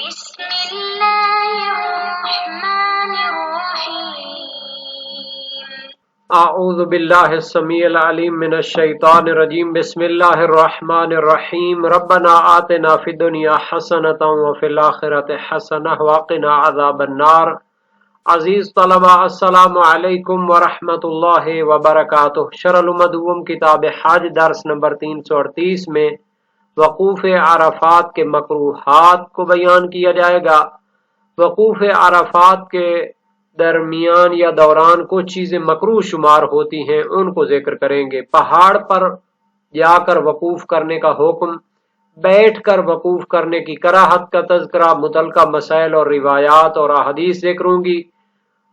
بسم الله الرحمن الرحيم اعوذ باللہ السمیع العلیم من الشیطان الرجیم بسم اللہ الرحمن الرحیم ربنا آتنا فی الدنیا حسنۃ وفی الآخرۃ حسنۃ وقنا عذاب النار۔ عزیز طلبہ السلام علیکم ورحمۃ اللہ وبرکاتہ۔ شرح المدوم کتاب حج درس نمبر 338 میں وقوف عرفات کے مکروہات کو بیان کیا جائے گا۔ وقوف عرفات کے درمیان یا دوران کچھ چیزیں مکروہ شمار ہوتی ہیں، ان کو ذکر کریں گے۔ پہاڑ پر جا کر وقوف کرنے کا حکم، بیٹھ کر وقوف کرنے کی کراہت کا تذکرہ، متعلقہ مسائل اور روایات اور احادیث ذکر ہوں گی،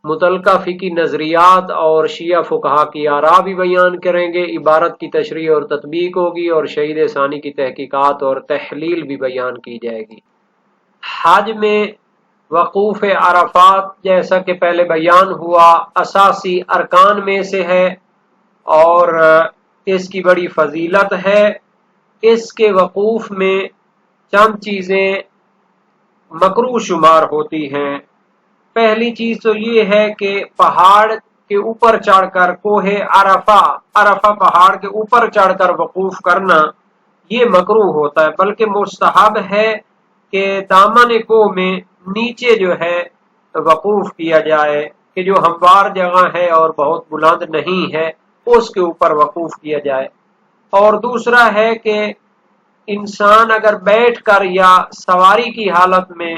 متعلقہ فقہی نظریات اور شیعہ فقہا کی آراء بھی بیان کریں گے، عبارت کی تشریح اور تطبیق ہوگی، اور شہید ثانی کی تحقیقات اور تحلیل بھی بیان کی جائے گی۔ حج میں وقوف عرفات جیسا کہ پہلے بیان ہوا اساسی ارکان میں سے ہے اور اس کی بڑی فضیلت ہے۔ اس کے وقوف میں چند چیزیں مکروہ شمار ہوتی ہیں۔ پہلی چیز تو یہ ہے کہ پہاڑ کے اوپر چڑھ کر کوہ عرفہ پہاڑ کے اوپر چڑھ کر وقوف کرنا یہ مکروہ ہوتا ہے، بلکہ مستحب ہے کہ دامن کوہ میں نیچے جو ہے وقوف کیا جائے، کہ جو ہموار جگہ ہے اور بہت بلند نہیں ہے اس کے اوپر وقوف کیا جائے۔ اور دوسرا ہے کہ انسان اگر بیٹھ کر یا سواری کی حالت میں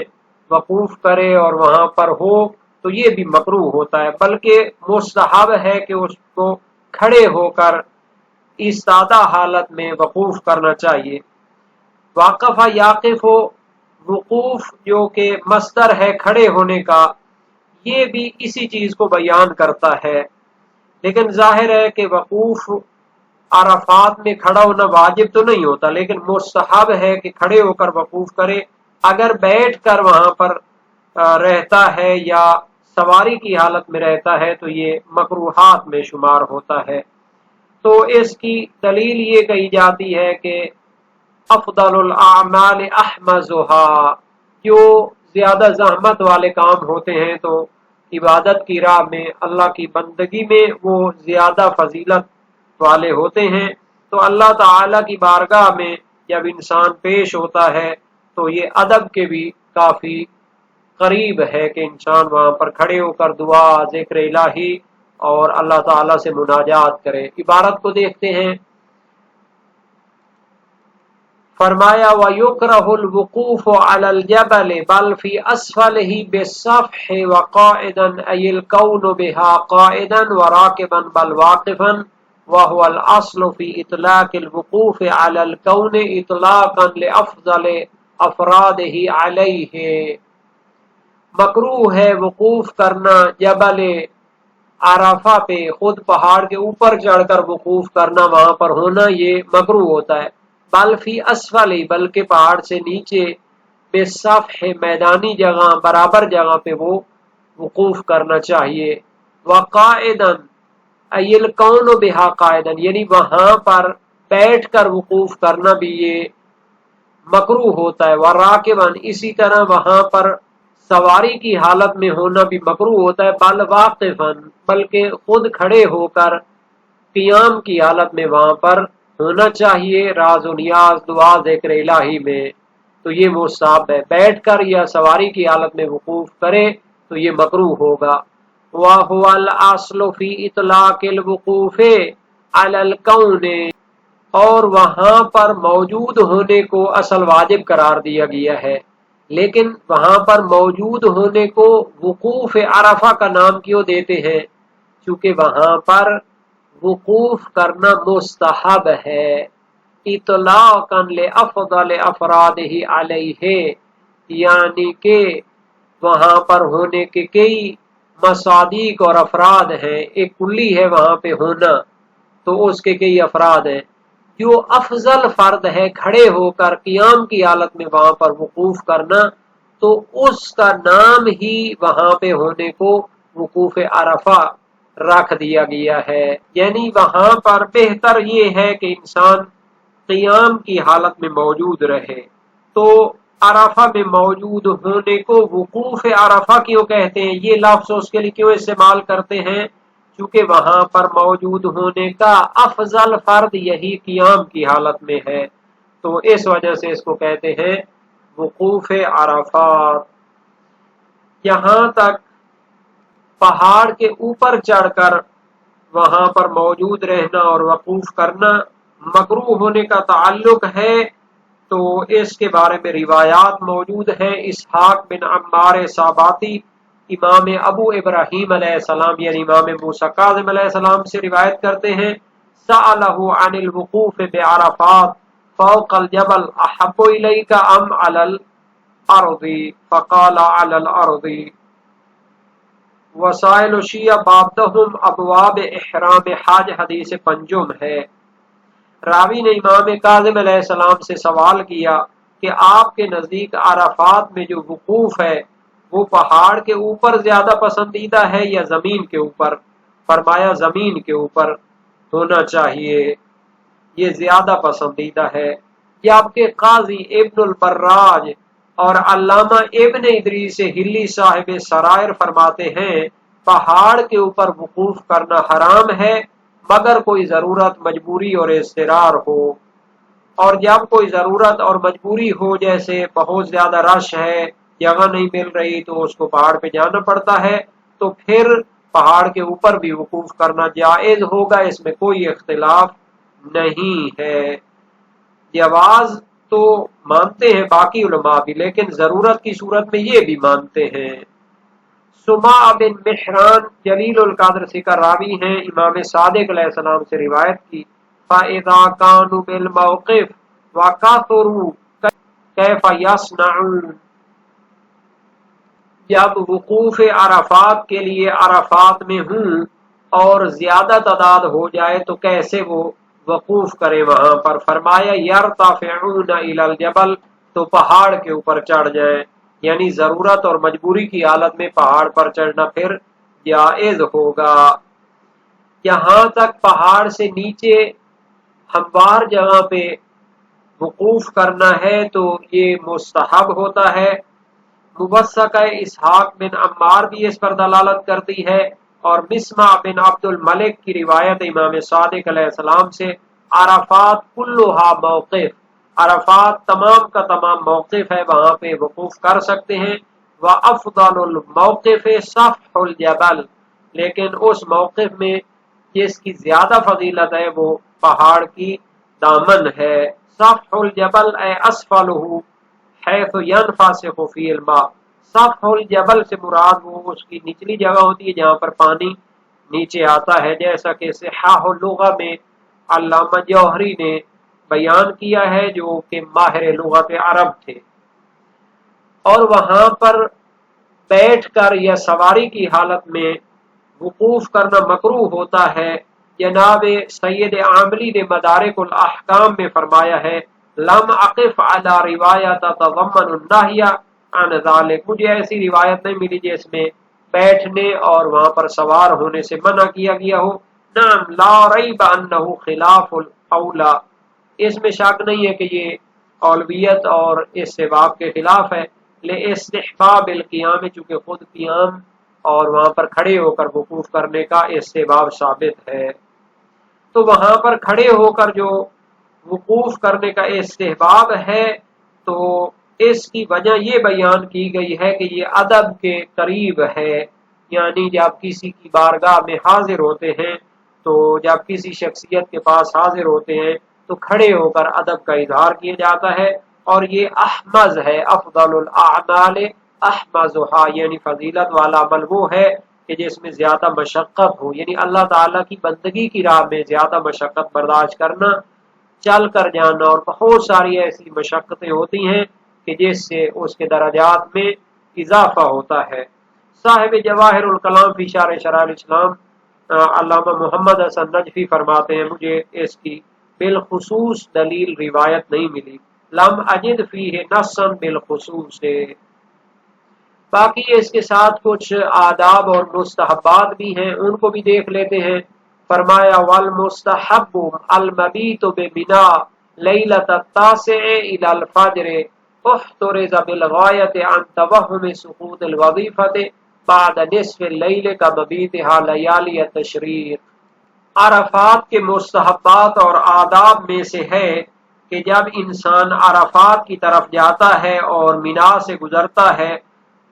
وقوف کرے اور وہاں پر ہو تو یہ بھی مکروہ ہوتا ہے، بلکہ مستحب ہے کہ اس کو کھڑے ہو کر ایستادہ حالت میں وقوف کرنا چاہیے۔ واقف یاقف وقوف جو کہ مصدر ہے کھڑے ہونے کا، یہ بھی اسی چیز کو بیان کرتا ہے، لیکن ظاہر ہے کہ وقوف عرفات میں کھڑا ہونا واجب تو نہیں ہوتا، لیکن مستحب ہے کہ کھڑے ہو کر وقوف کرے۔ اگر بیٹھ کر وہاں پر رہتا ہے یا سواری کی حالت میں رہتا ہے تو یہ مکروہات میں شمار ہوتا ہے۔ تو اس کی دلیل یہ کہی جاتی ہے کہ افضل الاعمال احمزها، جو زیادہ زحمت والے کام ہوتے ہیں تو عبادت کی راہ میں، اللہ کی بندگی میں وہ زیادہ فضیلت والے ہوتے ہیں۔ تو اللہ تعالی کی بارگاہ میں جب انسان پیش ہوتا ہے تو یہ ادب کے بھی کافی قریب ہے کہ انسان وہاں پر کھڑے ہو کر دعا، ذکر الہی اور اللہ تعالی سے مناجات کرے۔ عبارت کو دیکھتے ہیں، فرمایا وَيُكْرَهُ الْوُقُوفُ عَلَى الْجَبَلِ بَلْ فِي أَسْفَلِهِ بِالصَّفْحِ وَقَاعِدًا أَيِ الْكَوْنُ بِهَا قَاعِدًا وَرَاكِبًا بَلْ وَاقِفًا وَهُوَ الْأَصْلُ فِي إِطْلَاقِ الْوُقُوفِ عَلَى الْكَوْنِ إِطْلَاقًا لِأَفْضَلِ أَفْرَادِهِ عَلَيْهِ۔ مکروہ ہے وقوف کرنا جبل عرفہ پہ، خود پہاڑ کے اوپر چڑھ کر وقوف کرنا، وہاں پر ہونا یہ مکروہ ہوتا ہے۔ بل فی اسفل، بلکہ پہاڑ سے نیچے، بے صفح، میدانی جگہ، برابر جگہ پہ وہ وقوف کرنا چاہیے۔ وقائدن ای الکون بہا قائدن، یعنی وہاں پر بیٹھ کر وقوف کرنا بھی یہ مکروہ ہوتا ہے۔ وراکبن، اسی طرح وہاں پر سواری کی حالت میں ہونا بھی مکروہ ہوتا ہے۔ بل واقفن، بلکہ خود کھڑے ہو کر قیام کی حالت میں وہاں پر ہونا چاہیے، راز و نیاز، دعا، ذکر الہی میں، تو یہ مستحب ہے۔ بیٹھ کر یا سواری کی حالت میں وقوف کرے تو یہ مکروہ ہوگا۔ وَهُوَ الْأَصْلُ فِي إِطْلَاقِ الْوُقُوفِ عَلَى الْكَوْنِ، اور وہاں پر موجود ہونے کو اصل واجب قرار دیا گیا ہے، لیکن وہاں پر موجود ہونے کو وقوف عرفہ کا نام کیوں دیتے ہیں؟ چونکہ وہاں پر وقوف کرنا مستحب ہے، اطلاقا لافضل افرادہ علیہ، یعنی کہ وہاں پر ہونے کے کئی مصادیق اور افراد ہیں، ایک کلی ہے وہاں پہ ہونا تو اس کے کئی افراد ہیں۔ جو افضل فرد ہے کھڑے ہو کر قیام کی حالت میں وہاں پر وقوف کرنا، تو اس کا نام ہی وہاں پہ ہونے کو وقوف عرفہ رکھ دیا گیا ہے۔ یعنی وہاں پر بہتر یہ ہے کہ انسان قیام کی حالت میں موجود رہے۔ تو عرفہ میں موجود ہونے کو وقوف عرفہ کیوں کہتے ہیں؟ یہ لفظ اس کے لیے کیوں استعمال کرتے ہیں؟ چونکہ وہاں پر موجود ہونے کا افضل فرد یہی قیام کی حالت میں ہے، تو اس وجہ سے اس کو کہتے ہیں وقوف عرفات۔ یہاں تک پہاڑ کے اوپر چڑھ کر وہاں پر موجود رہنا اور وقوف کرنا مکروہ ہونے کا تعلق ہے، تو اس کے بارے میں روایات موجود ہیں۔ اسحاق بن عمار ساباتی امام ابو ابراہیم علیہ السلام یعنی امام موسیٰ کاظم علیہ السلام سے روایت کرتے ہیں، سألہ عن الوقوف بعرفات فوق الجبل احب الیک ام علی الارض فقال علی الارض۔ وسائل شیعہ بابدہم ابواب احرام حج حدیث پنجم ہے۔ راوی نے امام کاظم علیہ السلام سے سوال کیا کہ آپ کے نزدیک عرفات میں جو وقوف ہے وہ پہاڑ کے اوپر زیادہ پسندیدہ ہے یا زمین کے اوپر؟ فرمایا زمین کے اوپر ہونا چاہیے، یہ زیادہ پسندیدہ ہے۔ جبکہ قاضی ابن البراج اور علامہ ابن ادریس ہلی صاحب سرائر فرماتے ہیں پہاڑ کے اوپر وقوف کرنا حرام ہے مگر کوئی ضرورت، مجبوری اور اضطرار ہو، اور جب کوئی ضرورت اور مجبوری ہو جیسے بہت زیادہ رش ہے، جگہ نہیں مل رہی تو اس کو پہاڑ پہ جانا پڑتا ہے، تو پھر پہاڑ کے اوپر بھی وقوف کرنا جائز ہوگا، اس میں کوئی اختلاف نہیں ہے۔ جواز تو مانتے ہیں باقی علماء بھی، لیکن ضرورت کی صورت میں یہ بھی مانتے ہیں۔ سماع بن محران جلیل القدر کا راوی ہیں، امام صادق علیہ السلام سے روایت کی، فَإِذَا كَانُوا بِالْمَوْقِفِ وَكَثُرُوا كَيْفَ يَصْنَعُونَ۔ جب وقوف عرفات کے لیے عرفات میں ہوں اور زیادہ تعداد ہو جائے تو کیسے وہ وقوف کرے وہاں پر؟ فرمایا یرتفعون الی الجبل، تو پہاڑ کے اوپر چڑھ جائیں، یعنی ضرورت اور مجبوری کی حالت میں پہاڑ پر چڑھنا پھر جائز ہوگا۔ یہاں تک پہاڑ سے نیچے ہموار جگہ پہ وقوف کرنا ہے تو یہ مستحب ہوتا ہے۔ مبسقہ اسحاق بن عمار بھی اس پر دلالت کرتی ہے، اور مسمع بن عبد الملک کی روایت امام صادق علیہ السلام سے، عرفات کلھا موقف، عرفات تمام کا تمام موقف ہے، وہاں پہ وقوف کر سکتے ہیں۔ وَأَفْضَلُ الْمَوْقِفِ صَفْحُ الْجَبَلِ، لیکن اس موقف میں جس کی زیادہ فضیلت ہے وہ پہاڑ کی دامن ہے۔ صفح الجبل اے اسفلہ حیث ینفسخ فی الماء، صفح الجبل سے مراد وہ اس کی نچلی جگہ ہوتی ہے جہاں پر پانی نیچے آتا ہے، جیسا کہ صحاح اللغہ میں علامہ جوہری نے بیان کیا ہے جو کہ ماہر لغت عرب تھے۔ اور وہاں پر بیٹھ کر یا سواری کی حالت میں وقوف کرنا مکروہ ہوتا ہے۔ جناب سید عاملی نے مدارک الاحکام میں فرمایا ہے لم اقف علی روایت تضمن النہی عن ذلک، مجھے ایسی روایت نہیں ملی جس میں بیٹھنے اور وہاں پر سوار ہونے سے منع کیا گیا ہو۔ نعم لا ریب انہ خلاف الاولی، اس میں شک نہیں ہے کہ یہ اولویت اور اس سے باب کے خلاف ہے۔ لاستحباب القیام، چونکہ خود قیام اور وہاں پر کھڑے ہو کر وقوف کرنے کا اس سے باب ثابت ہے، تو وہاں پر کھڑے ہو کر جو وقوف کرنے کا استحباب ہے تو اس کی وجہ یہ بیان کی گئی ہے کہ یہ ادب کے قریب ہے، یعنی جب کسی کی بارگاہ میں حاضر ہوتے ہیں تو جب کسی شخصیت کے پاس حاضر ہوتے ہیں تو کھڑے ہو کر ادب کا اظہار کیا جاتا ہے، اور یہ احمد ہے، افضل الاعمال احمدھا، یعنی فضیلت والا عمل وہ ہے کہ جس میں زیادہ مشقت ہو، یعنی اللہ تعالیٰ کی بندگی کی راہ میں زیادہ مشقت برداشت کرنا، چل کر جانا، اور بہت ساری ایسی مشقتیں ہوتی ہیں کہ جس سے اس کے درجات میں اضافہ ہوتا ہے۔ صاحب جواہر الکلام فی شرح شرائع الاسلام علامہ محمد حسن نجفی فرماتے ہیں مجھے اس کی بالخصوص دلیل روایت نہیں ملی، لم اجد فیہ نصا بالخصوص۔ باقی اس کے ساتھ کچھ آداب اور مستحبات بھی ہیں، ان کو بھی دیکھ لیتے ہیں۔ فرمایا والمستحب المبیت بمنا لیلۃ التاسع الی الفجر احترز بالغایت عن توہم سقوط الوظیفۃ بعد نصف اللیل کا مبیتها لیالی التشریق۔ عرفات کے مستحبات اور آداب میں سے ہے کہ جب انسان عرفات کی طرف جاتا ہے اور مینا سے گزرتا ہے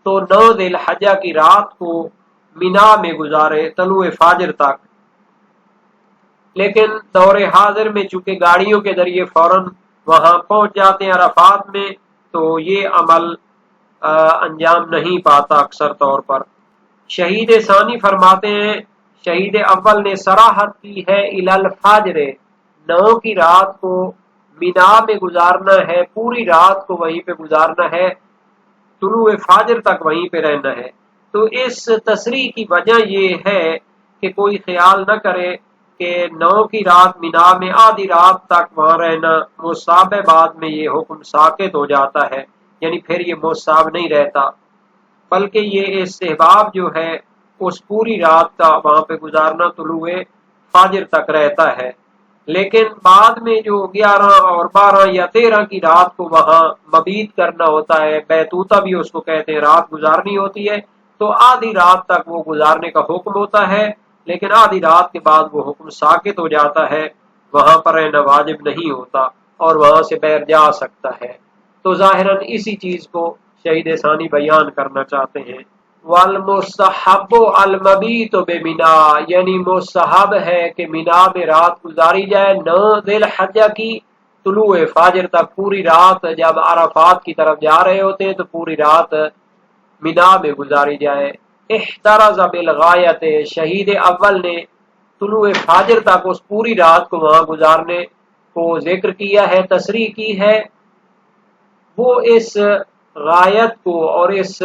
تو 9 ذی الحجہ کی رات کو مینا میں گزارے طلوع فجر تک۔ لیکن دور حاضر میں چونکہ گاڑیوں کے ذریعے فوراً وہاں پہنچ جاتے ہیں عرفات میں، تو یہ عمل انجام نہیں پاتا اکثر طور پر۔ شہید ثانی فرماتے ہیں شہید اول نے صراحت کی ہے الی الفجر، 9 کی رات کو مینا میں گزارنا ہے، پوری رات کو وہیں پہ گزارنا ہے، طلوع فجر تک وہیں پہ رہنا ہے۔ تو اس تصریح کی وجہ یہ ہے کہ کوئی خیال نہ کرے کہ 9 کی رات مینا میں آدھی رات تک وہاں رہنا مستحب ہے، بعد میں یہ حکم ساقط ہو جاتا ہے، یعنی پھر یہ مستحب نہیں رہتا، بلکہ یہ استحباب جو ہے اس پوری رات کا وہاں پہ گزارنا طلوع فجر تک رہتا ہے۔ لیکن بعد میں جو 11 اور 12 یا 13 کی رات کو وہاں مبیت کرنا ہوتا ہے، بیتوتہ بھی اس کو کہتے ہیں، رات گزارنی ہوتی ہے، تو آدھی رات تک وہ گزارنے کا حکم ہوتا ہے، لیکن آدھی رات کے بعد وہ حکم ساقط ہو جاتا ہے، وہاں پر رہنا واجب نہیں ہوتا اور وہاں سے بیر جا سکتا ہے۔ تو ظاہراً اسی چیز کو شہید ثانی بیان کرنا چاہتے ہیں۔ والمستحب المبیت بمنا، یعنی مستحب ہے کہ مینا میں رات گزاری جائے 9 ذی الحجہ کی طلوع فجر تک، پوری رات جب عرفات کی طرف جا رہے ہوتے ہیں تو پوری رات مینا میں گزاری جائے۔ احترز بالغایت، شہید اول نے طلوع فجر تک اس پوری رات کو وہاں گزارنے کو ذکر کیا ہے، تصریح کی ہے۔ وہ اس غایت کو اور اس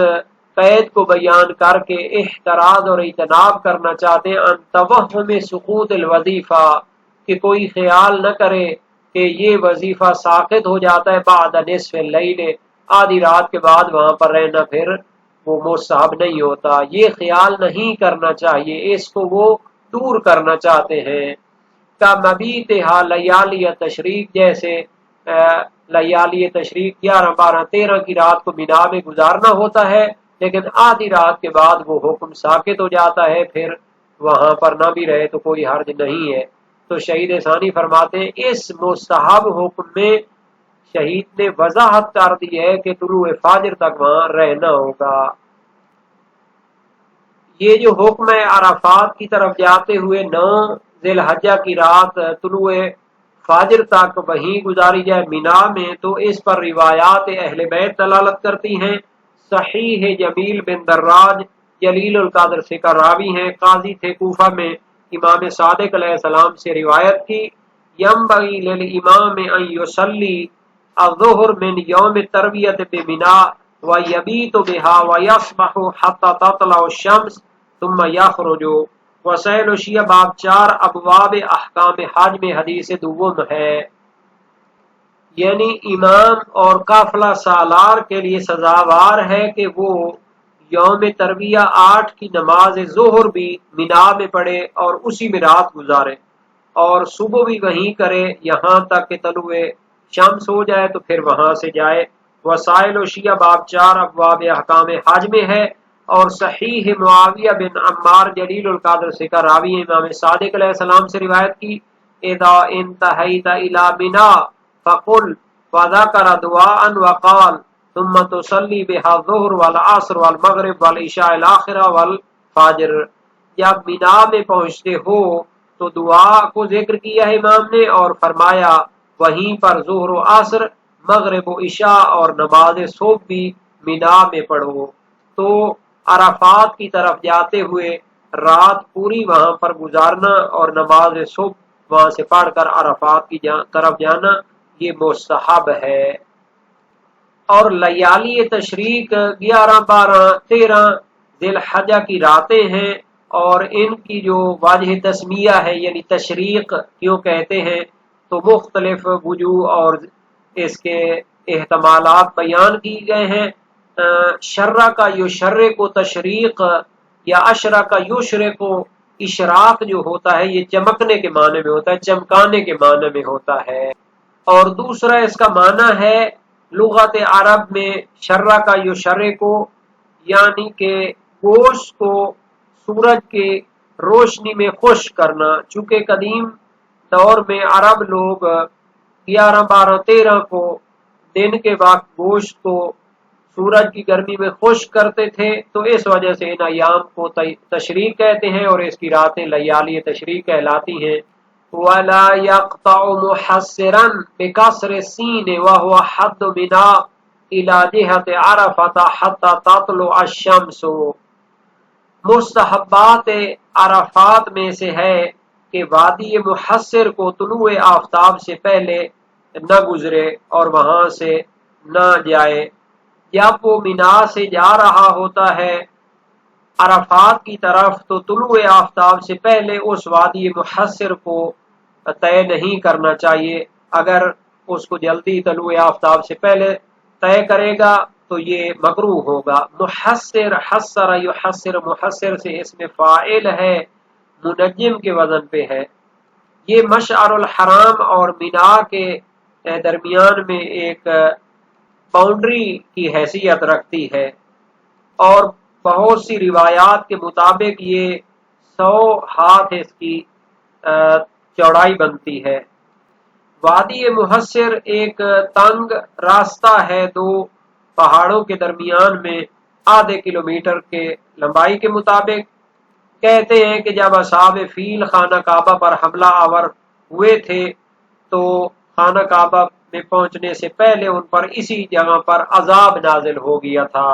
قید کو بیان کر کے احتراز اور اجتناب کرنا چاہتے ہیں ان توہم سقوط الوظیفہ، کہ کوئی خیال نہ کرے کہ یہ وظیفہ ساقط ہو جاتا ہے بعد نصف اللیل، آدھی رات کے بعد وہاں پر رہنا پھر وہ مستحب نہیں ہوتا، یہ خیال نہیں کرنا چاہیے، اس کو وہ دور کرنا چاہتے ہیں۔ کا مبیتھا لیالی تشریق، جیسے لیالی تشریق 11 12 13 کی رات کو مینا میں گزارنا ہوتا ہے، لیکن آدھی رات کے بعد وہ حکم ساقط ہو جاتا ہے، پھر وہاں پر نہ بھی رہے تو کوئی حرج نہیں ہے۔ تو شہید ثانی فرماتے ہیں اس مستحب حکم میں شہید نے وضاحت کر دی ہے کہ طلوع فجر تک وہاں رہنا ہوگا۔ یہ جو حکم ہے عرفات کی طرف جاتے ہوئے 9 ذی الحجہ کی رات طلوع فجر تک وہیں گزاری جائے مینا میں، تو اس پر روایات اہل بیت دلالت کرتی ہیں۔ صحیح جمیل بن دراج جلیل القدر سے کا راوی ہیں، قاضی تھے کوفہ میں، امام صادق علیہ السلام سے روایت کی، ینبغی للامام ان یصلی الظہر من یوم الترویۃ بمنا ویبیت بہا ویصبح حتی تطلع الشمس ثم یخرج۔ وسائل الشیعہ باب 4 ابواب احکام حج میں حدیث دوم ہے، یعنی امام اور قافلہ سالار کے لیے سزاوار ہے کہ وہ یوم ترویہ 8 کی نماز ظہر بھی مینا میں پڑھے اور اسی میں رات گزارے، اور صبح بھی وہیں کرے یہاں تک کہ طلوع شمس ہو جائے تو پھر وہاں سے جائے۔ وسائل الشیعہ باب 4 ابواب احکام حج میں ہے، اور صحیح معاویہ بن عمار جلیل القدر سے کا راوی امام صادق علیہ السلام سے روایت کی، اذا انتہیت الی منا فقل وذکر دعاء وقال ثم تصلی بها الظہر والعصر والمغرب والعشاء الاخرہ والفجر۔ جب مینا میں پہنچتے ہو تو دعا کو ذکر کیا ہے امام نے، اور فرمایا وہیں پر ظہر و عصر، مغرب و عشاء اور نماز صبح بھی مینا میں پڑھو۔ تو عرفات کی طرف جاتے ہوئے رات پوری وہاں پر گزارنا اور نماز صبح وہاں سے پڑھ کر عرفات کی طرف جانا یہ مستحب ہے۔ اور لیالی تشریق 11 12 13 ذی الحجہ کی راتیں ہیں، اور ان کی جو واجہ تسمیہ ہے یعنی تشریق کیوں کہتے ہیں، تو مختلف وجوہ اور اس کے احتمالات بیان کی گئے ہیں۔ شرع کا یشرع کو تشریق یا اشرع کا یشرع کو اشراق جو ہوتا ہے یہ چمکنے کے معنی میں ہوتا ہے، چمکانے کے معنی میں ہوتا ہے، اور دوسرا اس کا معنی ہے لغت عرب میں شرہ کا یشرکو یعنی کہ گوشت کو سورج کے روشنی میں خشک کرنا، چونکہ قدیم دور میں عرب لوگ 11 12 13 کو دن کے وقت گوشت کو سورج کی گرمی میں خشک کرتے تھے، تو اس وجہ سے ان ایام کو تشریق کہتے ہیں اور اس کی راتیں لیالی تشریق کہلاتی ہیں۔ وَلَا يَقْطَعُ مُحَسِّرًا بِكَسْرِ السِّينِ وَهُوَ حَدُّ مِنَا إِلَى جِهَةِ عَرَفَةَ حَتَّى تَطْلُعَ الشَّمْسُ۔ مستحبات عرفات میں سے ہے کہ وادی محسر کو طلوع آفتاب سے پہلے نہ گزرے اور وہاں سے نہ جائے۔ جب وہ مینا سے جا رہا ہوتا ہے عرفات کی طرف تو طلوع آفتاب سے پہلے اس وادی محسر کو طے نہیں کرنا چاہیے۔ اگر اس کو جلدی طلوع آفتاب سے پہلے طے کرے گا تو یہ مکروہ ہوگا۔ محسر حسر یحسر، محسر سے اس میں فاعل ہے، منجم کے وزن پہ ہے۔ یہ مشعر الحرام اور مینا کے درمیان میں ایک باؤنڈری کی حیثیت رکھتی ہے، اور بہت سی روایات کے مطابق یہ 100 ہاتھ اس کی چوڑائی بنتی ہے۔ وادی محسر ایک تنگ راستہ ہے، 2 پہاڑوں کے درمیان میں آدھے کلومیٹر کے لمبائی کے مطابق۔ کہتے ہیں کہ جب اصحاب فیل خانہ کعبہ پر حملہ آور ہوئے تھے تو خانہ کعبہ میں پہنچنے سے پہلے ان پر اسی جگہ پر عذاب نازل ہو گیا تھا۔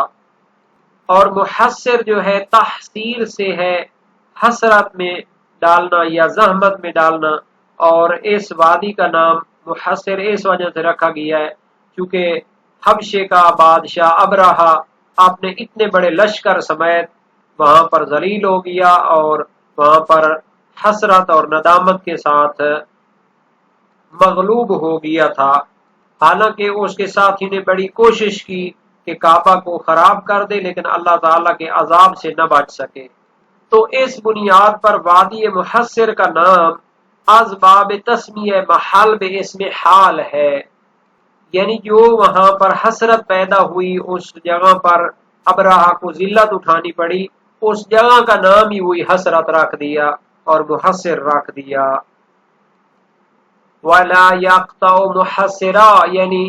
اور محسر جو ہے تحسیر سے ہے حسرت میں ڈالنا یا زحمت میں ڈالنا، اور اس وادی کا نام محسر اس وجہ سے رکھا گیا ہے کیونکہ حبشے کا بادشاہ ابرہہ اپنے اتنے بڑے لشکر سمیت وہاں پر ذلیل ہو گیا اور وہاں پر حسرت اور ندامت کے ساتھ مغلوب ہو گیا تھا۔ حالانکہ اس کے ساتھی نے بڑی کوشش کی کہ کعبہ کو خراب کر دے، لیکن اللہ تعالیٰ کے عذاب سے نہ بچ سکے۔ تو اس بنیاد پر وادی محسر کا نام از باب تسمیہ محل بے اسم حال ہے، یعنی جو وہاں پر حسرت پیدا ہوئی، اس جگہ پر ابرہہ کو ذلت اٹھانی پڑی، اس جگہ کا نام ہی وہی حسرت رکھ دیا اور محسر رکھ دیا۔ وَلَا يَقْطَعُ مُحَسِّرًا یعنی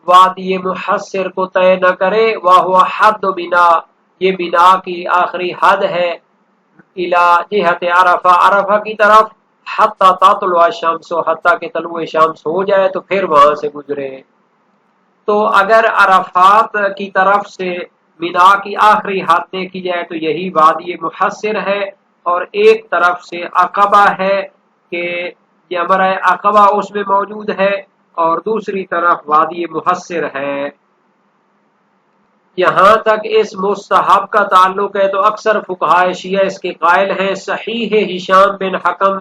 وادی محسر کو طے نہ کرے، وَهُوَ حَدُّ مِنَا یہ مینا کی آخری حد ہے، إِلَى جِهَةِ عَرَفَہ عرفہ کی طرف، حَتَّى تَطْلُعَ الشَّمْسُ حتیٰ کہ طلوع شمس ہو جائے تو پھر وہاں سے گزرے۔ تو اگر عرفات کی طرف سے مینا کی آخری حد دیکھی جائے تو یہی وادی محسر ہے، اور ایک طرف سے عقبہ ہے کہ جمرہ عقبہ اس میں موجود ہے، اور دوسری طرف وادی محسر ہے۔ یہاں تک اس مستحب کا تعلق ہے تو اکثر فقہائے شیعہ اس کے قائل ہیں۔ صحیح ہشام بن حکم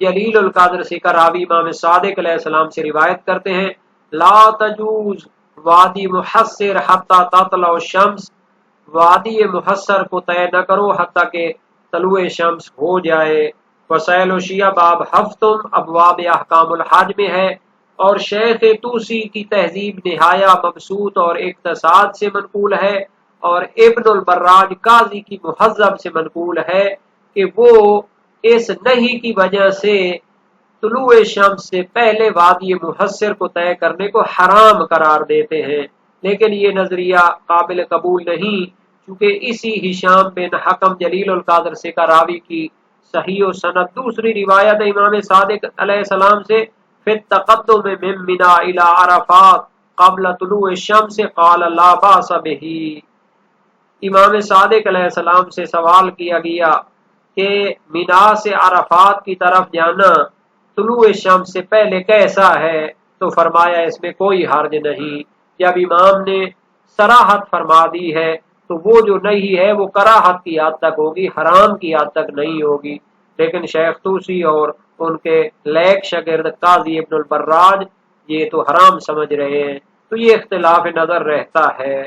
جلیل القدر سے کا راوی امام صادق علیہ السلام سے روایت کرتے ہیں، لا تجوز وادی محسر حتی تطلع الشمس، وادی محسر کو طے نہ کرو حتیٰ کہ طلوع شمس ہو جائے۔ وسائل و شیعہ باب ہفتم ابواب احکام الحج میں ہے، اور شیخ توسی کی تہذیب نہایہ مبسوط اور اقتصاد سے منقول ہے، اور ابن البراج قاضی کی مہذب سے منقول ہے کہ وہ اس نہی کی وجہ سے طلوع شمس سے پہلے وادی محسر کو طے کرنے کو حرام قرار دیتے ہیں، لیکن یہ نظریہ قابل قبول نہیں، چونکہ اسی ہشام بن حکم جلیل القدر سے کا راوی کی صحیح و سند دوسری روایت امام صادق علیہ السلام سے فی التقدم من منا الی عرفات قبل طلوع الشمس قال لا باس بہ۔ امام صادق علیہ السلام سے سوال کیا گیا کہ مینا سے عرفات کی طرف جانا طلوع شمس سے پہلے کیسا ہے، تو فرمایا اس میں کوئی حرج نہیں۔ جب امام نے صراحت فرما دی ہے تو وہ جو نہیں ہے وہ کراہت کی حد تک ہوگی، حرام کی حد تک نہیں ہوگی، لیکن شیخ توسی اور ان کے لیک شاگرد قاضی ابن البراج یہ تو حرام سمجھ رہے ہیں، تو یہ اختلاف نظر رہتا ہے۔